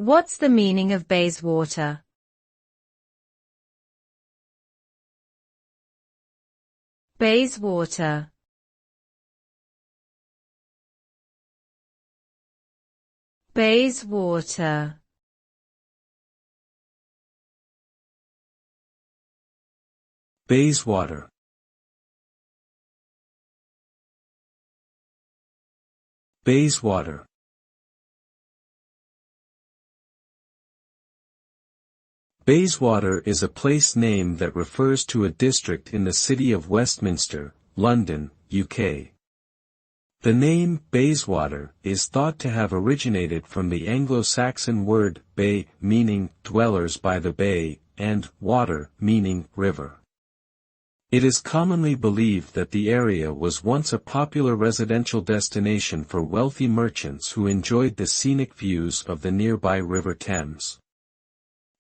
What's the meaning of Bayswater? Bayswater. Bayswater. Bayswater. Bayswater. Bayswater is a place name that refers to a district in the city of Westminster, London, UK. The name Bayswater is thought to have originated from the Anglo-Saxon word bay, meaning dwellers by the bay, and water, meaning river. It is commonly believed that the area was once a popular residential destination for wealthy merchants who enjoyed the scenic views of the nearby River Thames.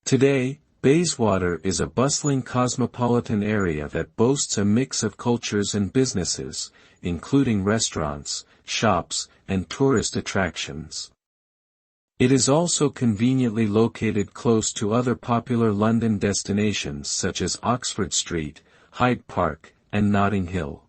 Today, Bayswater is a bustling cosmopolitan area that boasts a mix of cultures and businesses, including restaurants, shops, and tourist attractions. It is also conveniently located close to other popular London destinations such as Oxford Street, Hyde Park, and Notting Hill.